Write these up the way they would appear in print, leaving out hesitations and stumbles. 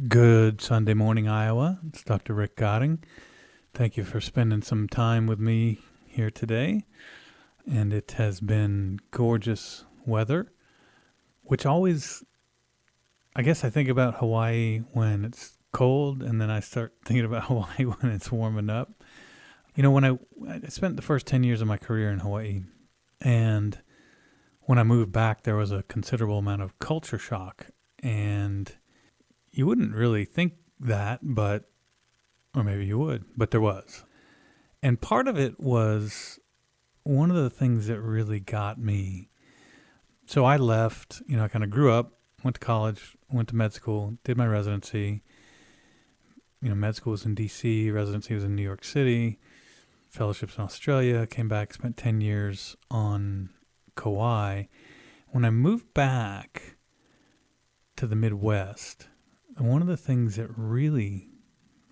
Good Sunday morning, Iowa. It's Dr. Rick Gotting. Thank you for spending some time with me here today. And it has been gorgeous weather, which always, I guess I think about Hawaii when it's cold, and then I start thinking about Hawaii when it's warming up. You know, when I spent the first 10 years of my career in Hawaii, and when I moved back, there was a considerable amount of culture shock. And you wouldn't really think that, or maybe you would, but there was. And part of it was one of the things that really got me. So I left, I kind of grew up, went to college, went to med school, did my residency. Med school was in D.C., residency was in New York City, fellowships in Australia, came back, spent 10 years on Kauai. When I moved back to the Midwest, one of the things that really,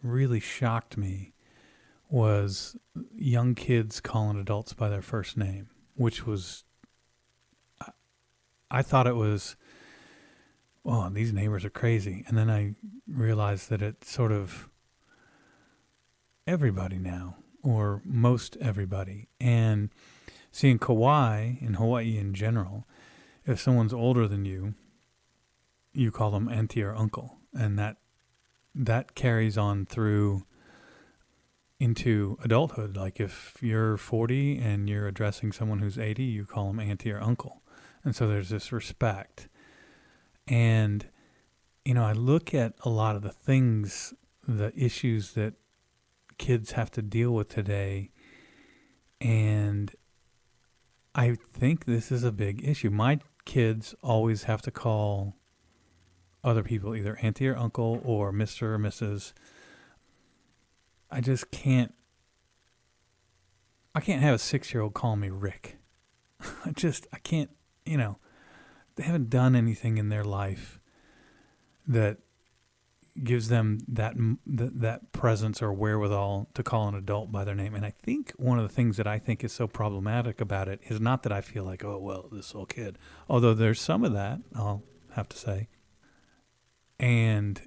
really shocked me was young kids calling adults by their first name, which was, I thought it was, oh, these neighbors are crazy. And then I realized that it's sort of everybody now, or most everybody. And seeing Kauai and Hawaii in general, if someone's older than you, you call them auntie or uncle. And that carries on through into adulthood. Like if you're 40 and you're addressing someone who's 80, you call them auntie or uncle. And so there's this respect. And, I look at a lot of the things, the issues that kids have to deal with today, and I think this is a big issue. My kids always have to call other people either auntie or uncle or Mr. or Mrs. I just can't have a 6-year-old call me Rick. I can't, they haven't done anything in their life that gives them that presence or wherewithal to call an adult by their name. And I think one of the things that I think is so problematic about it is not that I feel like, oh, well, this little kid, although there's some of that, I'll have to say. And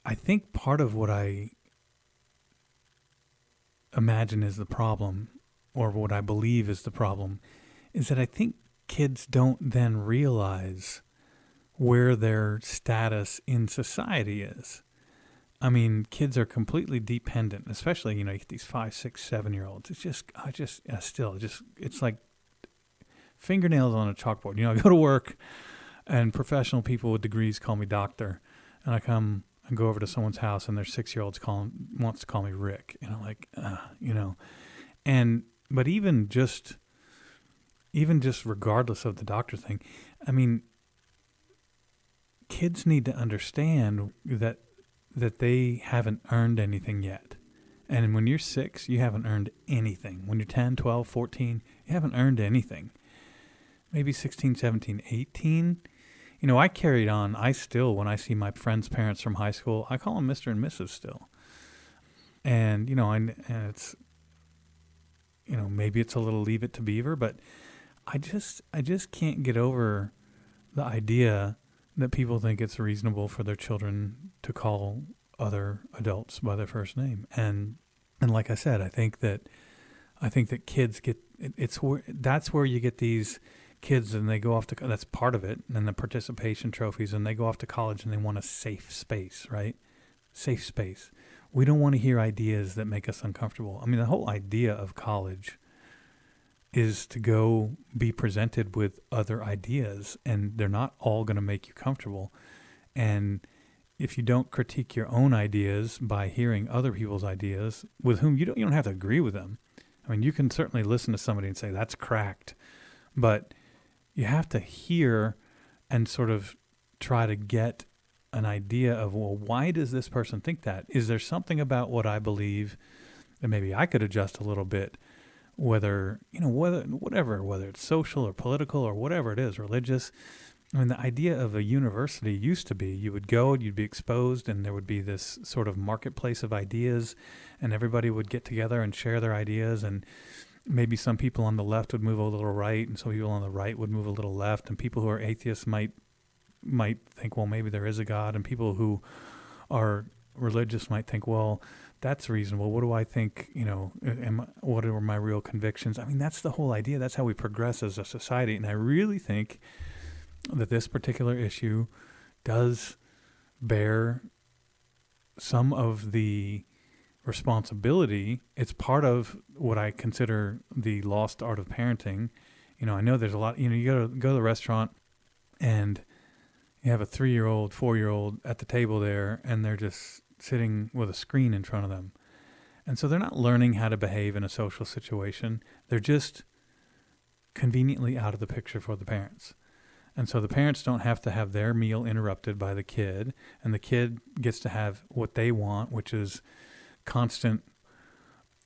I think part of what I imagine is the problem, or what I believe is the problem, is that I think kids don't then realize where their status in society is. I mean, kids are completely dependent, especially, you get these 5, 6, 7-year-olds. It's like fingernails on a chalkboard. I go to work, and professional people with degrees call me doctor, and I come and go over to someone's house, and their 6-year-old wants to call me Rick, and I'm like, but even just regardless of the doctor thing, I mean, kids need to understand that they haven't earned anything yet. And when you're 6, you haven't earned anything. When you're 10, 12, 14, you haven't earned anything. Maybe 16, 17, 18. I carried on. I still, when I see my friends' parents from high school, I call them Mr. and Mrs. still. And, and it's, maybe it's a little leave it to Beaver, but I just can't get over the idea that people think it's reasonable for their children to call other adults by their first name. And like I said, I think that kids get, that's where you get these kids, and they go off to, that's part of it, and the participation trophies, and they go off to college and they want a safe space, right? Safe space. We don't want to hear ideas that make us uncomfortable. I mean, the whole idea of college is to go be presented with other ideas, and they're not all going to make you comfortable. And if you don't critique your own ideas by hearing other people's ideas, with whom you don't have to agree with them. I mean, you can certainly listen to somebody and say, that's cracked, but you have to hear and sort of try to get an idea of, well, why does this person think that? Is there something about what I believe that maybe I could adjust a little bit, whether it's social or political or whatever it is, religious. I mean, the idea of a university used to be you would go, you'd be exposed, and there would be this sort of marketplace of ideas, and everybody would get together and share their ideas, and maybe some people on the left would move a little right, and some people on the right would move a little left, and people who are atheists might might think, well, maybe there is a God, and people who are religious might think, well, that's reasonable. What do I think? What are my real convictions? I mean, that's the whole idea. That's how we progress as a society. And I really think that this particular issue does bear some of the responsibility. It's part of what I consider the lost art of parenting. I know there's a lot, you go to the restaurant and you have a 3-year-old, 4-year-old at the table there, and they're just sitting with a screen in front of them. And so they're not learning how to behave in a social situation. They're just conveniently out of the picture for the parents. And so the parents don't have to have their meal interrupted by the kid, and the kid gets to have what they want, which is constant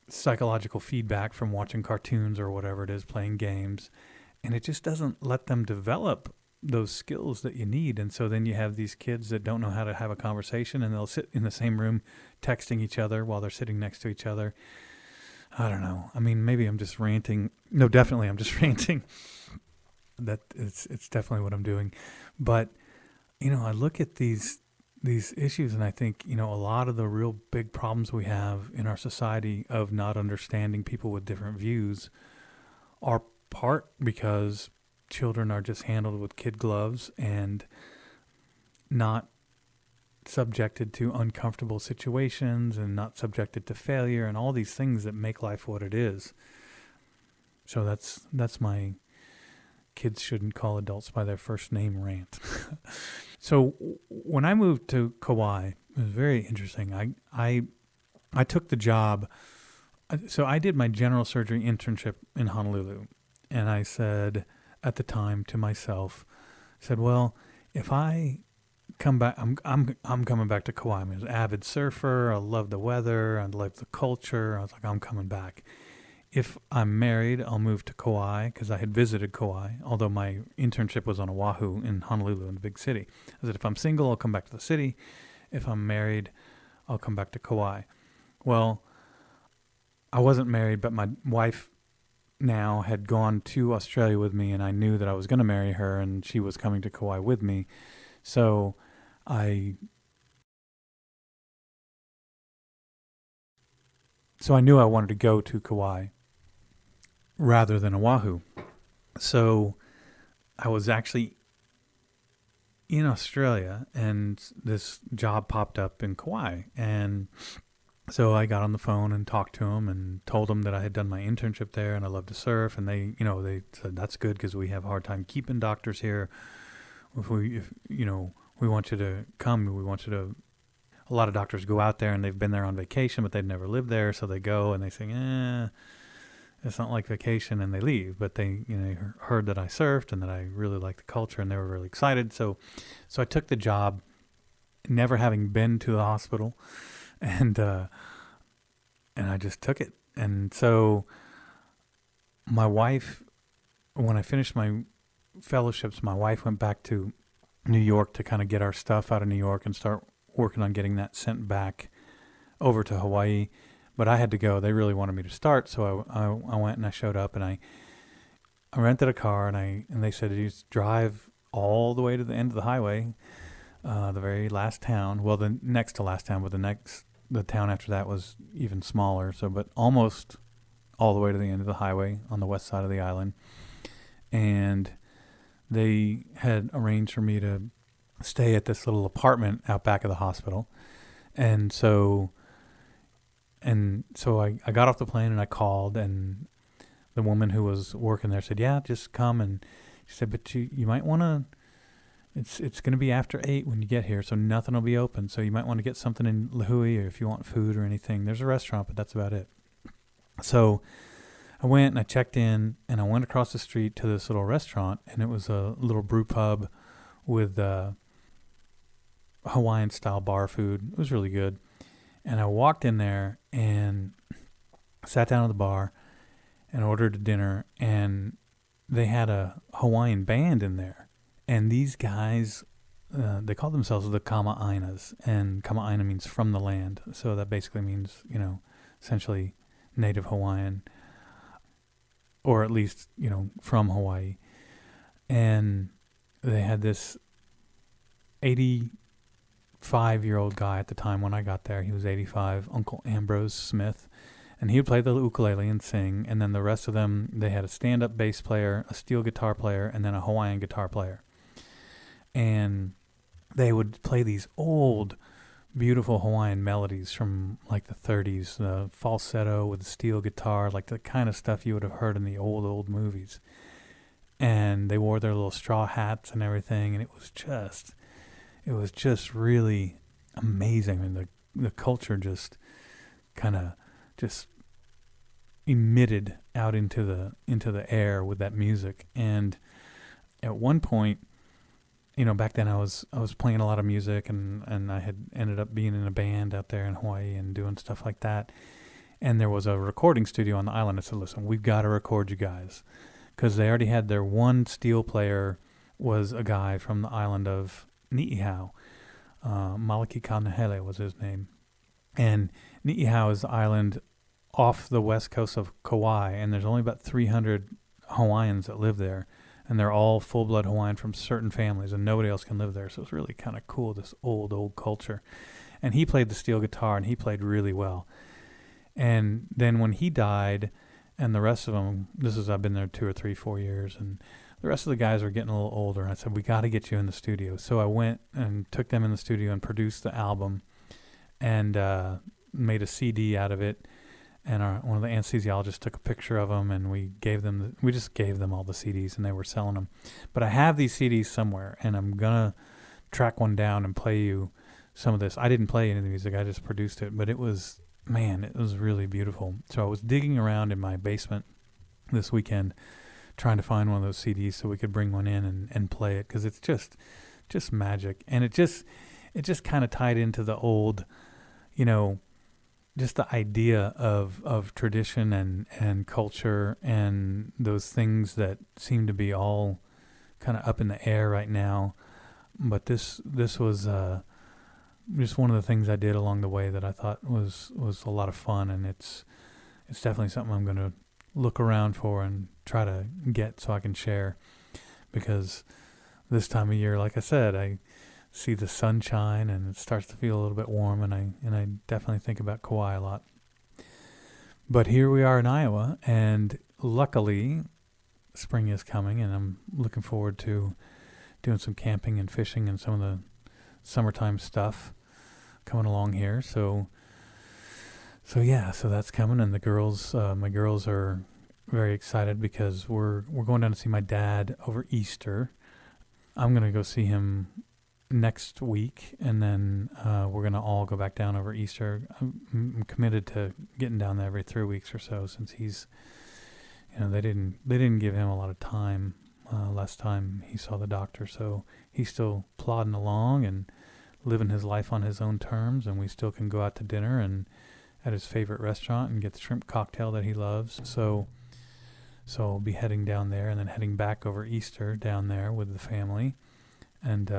psychological feedback from watching cartoons or whatever it is, playing games. And it just doesn't let them develop those skills that you need. And so then you have these kids that don't know how to have a conversation, and they'll sit in the same room texting each other while they're sitting next to each other. I don't know. I mean, maybe I'm just ranting. No, definitely I'm just ranting. That it's definitely what I'm doing. But, I look at these issues and I think, a lot of the real big problems we have in our society of not understanding people with different views are part because children are just handled with kid gloves and not subjected to uncomfortable situations and not subjected to failure and all these things that make life what it is. So that's my kids shouldn't call adults by their first name rant. So when I moved to Kauai, it was very interesting. I took the job. So I did my general surgery internship in Honolulu, and I said at the time to myself, well, if I come back, I'm coming back to Kauai. I was an avid surfer. I love the weather. I love the culture. I was like, I'm coming back. If I'm married, I'll move to Kauai because I had visited Kauai, although my internship was on Oahu in Honolulu in the big city. I said, if I'm single, I'll come back to the city. If I'm married, I'll come back to Kauai. Well, I wasn't married, but my wife now had gone to Australia with me, and I knew that I was going to marry her, and she was coming to Kauai with me. So I knew I wanted to go to Kauai rather than Oahu. So I was actually in Australia, and this job popped up in Kauai. And so I got on the phone and talked to them and told them that I had done my internship there and I love to surf. And they said, that's good because we have a hard time keeping doctors here. If we want you to come, we want you to. A lot of doctors go out there and they've been there on vacation, but they've never lived there. So they go and they say, it's not like vacation, and they leave. But they, heard that I surfed and that I really liked the culture, and they were really excited. So I took the job, never having been to the hospital, and I just took it. And so my wife, when I finished my fellowships, my wife went back to New York to kind of get our stuff out of New York and start working on getting that sent back over to Hawaii. But I had to go. They really wanted me to start, so I went and I showed up, and I rented a car, and they said, you just drive all the way to the end of the highway, the very last town. Well, the next to last town, but the town after that was even smaller. So, but almost all the way to the end of the highway on the west side of the island. And they had arranged for me to stay at this little apartment out back of the hospital. And so I got off the plane and I called, and the woman who was working there said, yeah, just come. And she said, but you might want to, it's going to be after 8 when you get here, so nothing will be open. So you might want to get something in Lahui, or if you want food or anything. There's a restaurant, but that's about it. So I went and I checked in, and I went across the street to this little restaurant, and it was a little brew pub with Hawaiian-style bar food. It was really good. And I walked in there and sat down at the bar and ordered dinner, and they had a Hawaiian band in there. And these guys, they call themselves the Kama'ainas, and Kama'aina means from the land. So that basically means, essentially native Hawaiian, or at least, from Hawaii. And they had this 85-year-old guy at the time when I got there. He was 85, Uncle Ambrose Smith. And he would play the ukulele and sing. And then the rest of them, they had a stand-up bass player, a steel guitar player, and then a Hawaiian guitar player. And they would play these old, beautiful Hawaiian melodies from like the 30s, the falsetto with the steel guitar, like the kind of stuff you would have heard in the old movies. And they wore their little straw hats and everything, and it was just really amazing. And the culture just kind of just emitted out into the air with that music. And at one point, back then I was playing a lot of music, and I had ended up being in a band out there in Hawaii and doing stuff like that. And there was a recording studio on the island. I said, listen, we've got to record you guys. Because they already had their one steel player was a guy from the island of Ni'ihau. Malaki Kanahele was his name. And Ni'ihau is the island off the west coast of Kauai, and there's only about 300 Hawaiians that live there. And they're all full-blood Hawaiian from certain families, and nobody else can live there. So it's really kind of cool, this old culture. And he played the steel guitar, and he played really well. And then when he died, and the rest of them, I've been there 2 or 3, 4 years, and the rest of the guys were getting a little older. And I said, we got to get you in the studio. So I went and took them in the studio and produced the album and made a CD out of it. And one of the anesthesiologists took a picture of them, and we just gave them all the CDs, and they were selling them. But I have these CDs somewhere, and I'm going to track one down and play you some of this. I didn't play any of the music. I just produced it, but it was really beautiful. So I was digging around in my basement this weekend trying to find one of those CDs so we could bring one in and play it, because it's just magic. And it just kind of tied into the old, just the idea of tradition and culture and those things that seem to be all kind of up in the air right now. But this was just one of the things I did along the way that I thought was a lot of fun, and it's definitely something I'm going to look around for and try to get so I can share, because this time of year, like I said, I see the sunshine and it starts to feel a little bit warm, and I definitely think about Kauai a lot. But here we are in Iowa, and luckily spring is coming, and I'm looking forward to doing some camping and fishing and some of the summertime stuff coming along here. So that's coming, and the girls, my girls are very excited because we're going down to see my dad over Easter. I'm going to go see him next week, and then we're going to all go back down over Easter. I'm committed to getting down there every 3 weeks or so, since he's, they didn't give him a lot of time last time he saw the doctor, so he's still plodding along and living his life on his own terms, and we still can go out to dinner and at his favorite restaurant and get the shrimp cocktail that he loves. So I'll be heading down there and then heading back over Easter down there with the family. And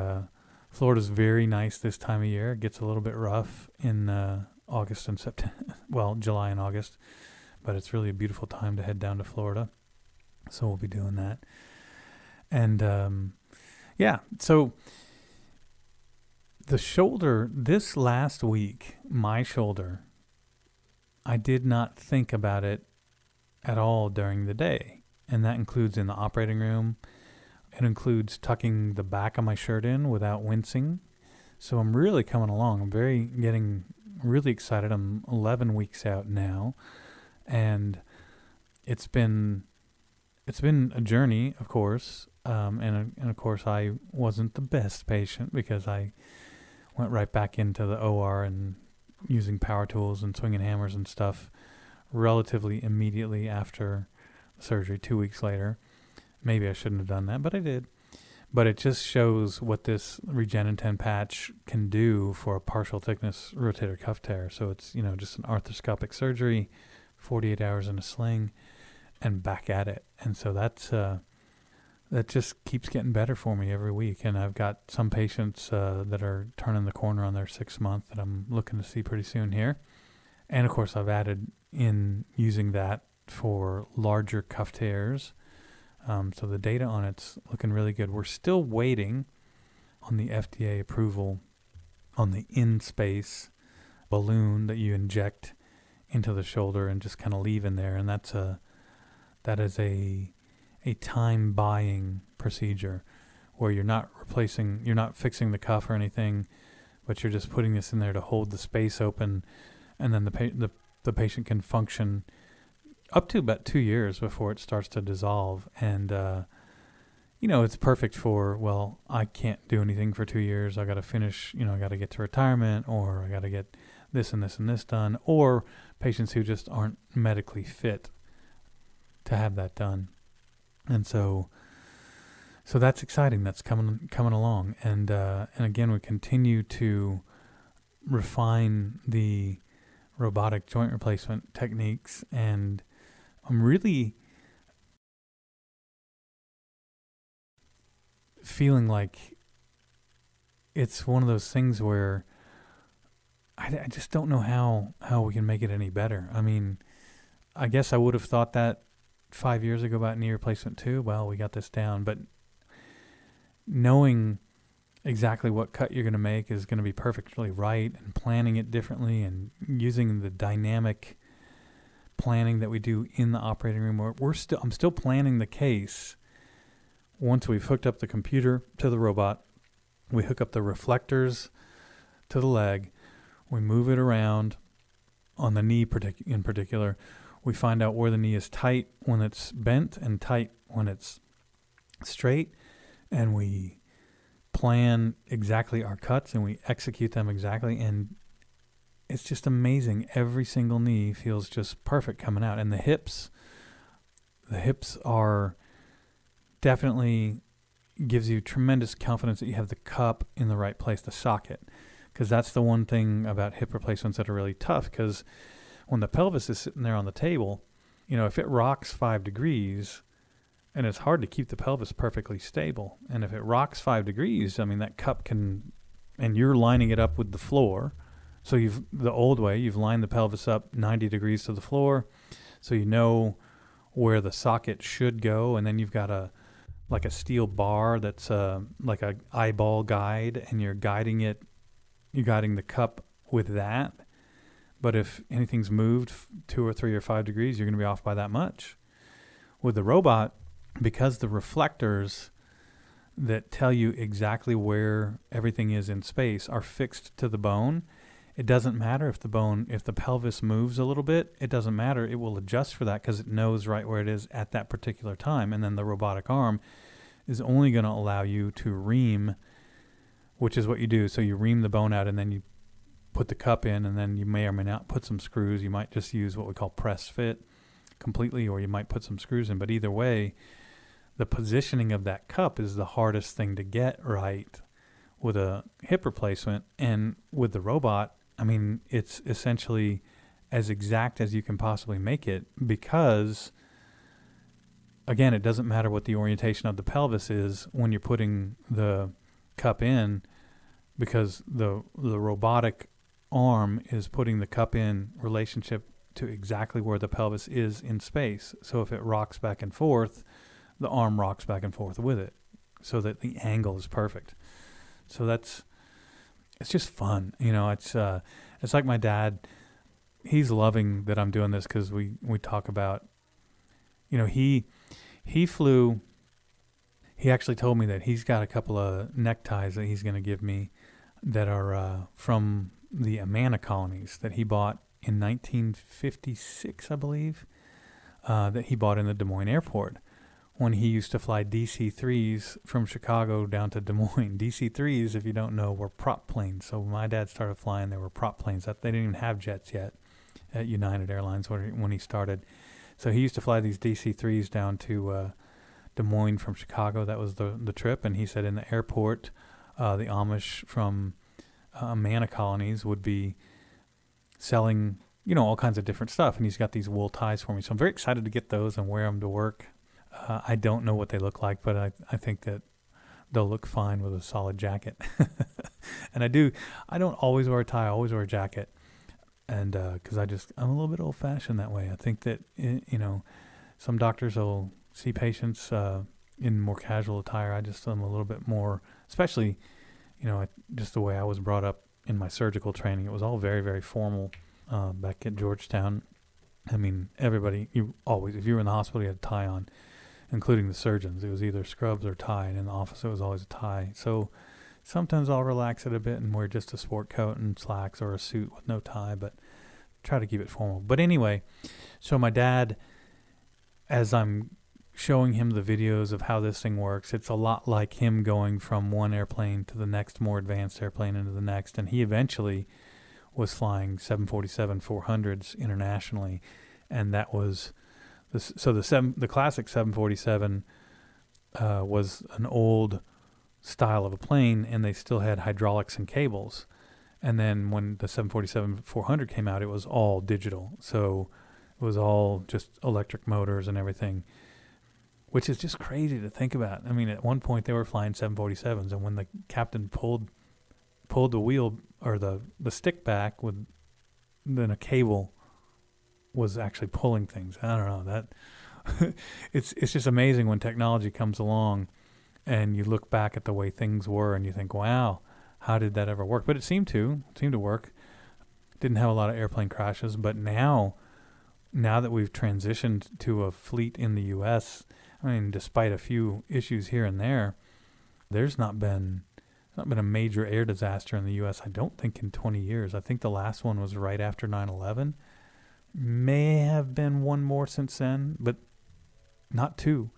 Florida's very nice this time of year. It gets a little bit rough in August and September, well, July and August, but it's really a beautiful time to head down to Florida. So we'll be doing that. And so the shoulder, this last week, my shoulder, I did not think about it at all during the day. And that includes in the operating room. It includes tucking the back of my shirt in without wincing. So I'm really coming along. I'm getting really excited. I'm 11 weeks out now. And it's been a journey, of course. And of course, I wasn't the best patient, because I went right back into the OR and using power tools and swinging hammers and stuff relatively immediately after surgery, 2 weeks later. Maybe I shouldn't have done that, but I did. But it just shows what this Regenin-10 patch can do for a partial thickness rotator cuff tear. So it's, just an arthroscopic surgery, 48 hours in a sling, and back at it. And so that just keeps getting better for me every week. And I've got some patients that are turning the corner on their 6th month that I'm looking to see pretty soon here. And of course, I've added in using that for larger cuff tears. So the data on it's looking really good. We're still waiting on the FDA approval on the in-space balloon that you inject into the shoulder and just kind of leave in there. And that is a time buying procedure where you're not fixing the cuff or anything, but you're just putting this in there to hold the space open, and then the patient can function up to about 2 years before it starts to dissolve. And it's perfect for, well, I can't do anything for 2 years. I got to finish, I got to get to retirement, or I got to get this and this and this done, or patients who just aren't medically fit to have that done. And so that's exciting. That's coming along. And again, we continue to refine the robotic joint replacement techniques, and I'm really feeling like it's one of those things where I just don't know how we can make it any better. I mean, I guess I would have thought that 5 years ago about knee replacement too. Well, we got this down, but knowing exactly what cut you're going to make is going to be perfectly right, and planning it differently, and using the dynamic planning that we do in the operating room. I'm still planning the case. Once we've hooked up the computer to the robot, we hook up the reflectors to the leg, we move it around on the knee in particular. We find out where the knee is tight when it's bent and tight when it's straight, and we plan exactly our cuts and we execute them exactly, and it's just amazing. Every single knee feels just perfect coming out. And the hips are definitely gives you tremendous confidence that you have the cup in the right place, the socket, because that's the one thing about hip replacements that are really tough, because when the pelvis is sitting there on the table, if it rocks 5 degrees, and it's hard to keep the pelvis perfectly stable. And if it rocks 5 degrees, that cup can, and you're lining it up with the floor. So the old way, you've lined the pelvis up 90 degrees to the floor, so you know where the socket should go, and then you've got a steel bar that's like a eyeball guide, and you're guiding the cup with that. But if anything's moved 2 or 3 or 5 degrees, you're going to be off by that much. With the robot, because the reflectors that tell you exactly where everything is in space are fixed to the bone, it doesn't matter if the pelvis moves a little bit, it doesn't matter. It will adjust for that because it knows right where it is at that particular time. And then the robotic arm is only going to allow you to ream, which is what you do. So you ream the bone out, and then you put the cup in, and then you may or may not put some screws. You might just use what we call press fit completely, or you might put some screws in. But either way, the positioning of that cup is the hardest thing to get right with a hip replacement. And with the robot, it's essentially as exact as you can possibly make it, because again, it doesn't matter what the orientation of the pelvis is when you're putting the cup in, because the robotic arm is putting the cup in relationship to exactly where the pelvis is in space. So if it rocks back and forth, the arm rocks back and forth with it, so that the angle is perfect. So it's just fun. It's like my dad, he's loving that I'm doing this, because we talk about, he actually told me that he's got a couple of neckties that he's going to give me that are from the Amana colonies that he bought in 1956, I believe, that he bought in the Des Moines airport when he used to fly DC-3s from Chicago down to Des Moines. DC-3s, if you don't know, were prop planes. So when my dad started flying, they were prop planes. They didn't even have jets yet at United Airlines when he started. So he used to fly these DC-3s down to Des Moines from Chicago. That was the trip. And he said in the airport, the Amish from Amana colonies would be selling, all kinds of different stuff. And he's got these wool ties for me. So I'm very excited to get those and wear them to work. I don't know what they look like, but I think that they'll look fine with a solid jacket. And I don't always wear a tie. I always wear a jacket. And because I'm a little bit old fashioned that way. I think that, some doctors will see patients in more casual attire. I'm a little bit more, especially just the way I was brought up in my surgical training, it was all very, very formal back at Georgetown. I mean, everybody, if you were in the hospital, you had a tie on, including the surgeons. It was either scrubs or tie, and in the office, it was always a tie. So sometimes I'll relax it a bit and wear just a sport coat and slacks or a suit with no tie, but try to keep it formal. But anyway, so my dad, as I'm showing him the videos of how this thing works, it's a lot like him going from one airplane to the next more advanced airplane into the next. And he eventually was flying 747-400s internationally. And that was, the classic 747 was an old style of a plane, and they still had hydraulics and cables. And then when the 747-400 came out, it was all digital. So it was all just electric motors and everything, which is just crazy to think about. I mean, at one point they were flying 747s, and when the captain pulled the wheel or the stick back, then a cable was actually pulling things. I don't know, that it's just amazing when technology comes along and you look back at the way things were and you think, wow, how did that ever work? But it seemed to work. Didn't have a lot of airplane crashes, but now that we've transitioned to a fleet in the U.S., I mean, despite a few issues here and there, there's not been a major air disaster in the U.S., I don't think, in 20 years. I think the last one was right after 9/11. May have been one more since then, but not two.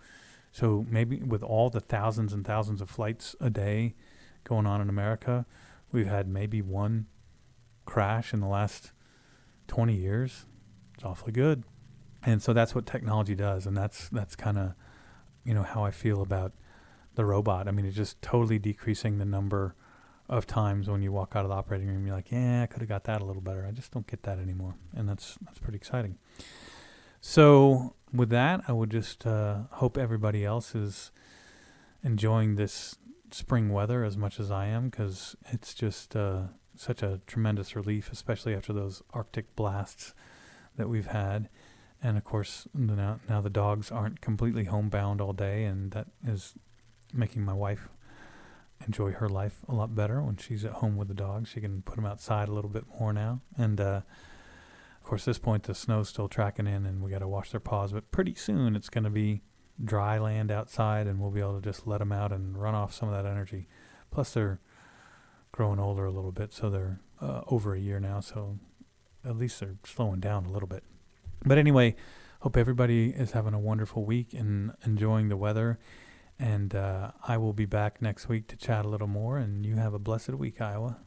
So maybe with all the thousands and thousands of flights a day going on in America, we've had maybe one crash in the last 20 years. It's awfully good. And so that's what technology does, and that's kind of, how I feel about the robot. I mean, it's just totally decreasing the number of times when you walk out of the operating room, you're like, yeah, I could have got that a little better. I just don't get that anymore, and that's pretty exciting. So with that, I would just hope everybody else is enjoying this spring weather as much as I am, because it's just such a tremendous relief, especially after those Arctic blasts that we've had. And of course, now the dogs aren't completely homebound all day, and that is making my wife enjoy her life a lot better when she's at home with the dogs. She can put them outside a little bit more now. And of course, at this point, the snow's still tracking in, and we got to wash their paws. But pretty soon, it's going to be dry land outside, and we'll be able to just let them out and run off some of that energy. Plus, they're growing older a little bit, so they're over a year now, so at least they're slowing down a little bit. But anyway, hope everybody is having a wonderful week and enjoying the weather. And I will be back next week to chat a little more, and you have a blessed week, Iowa.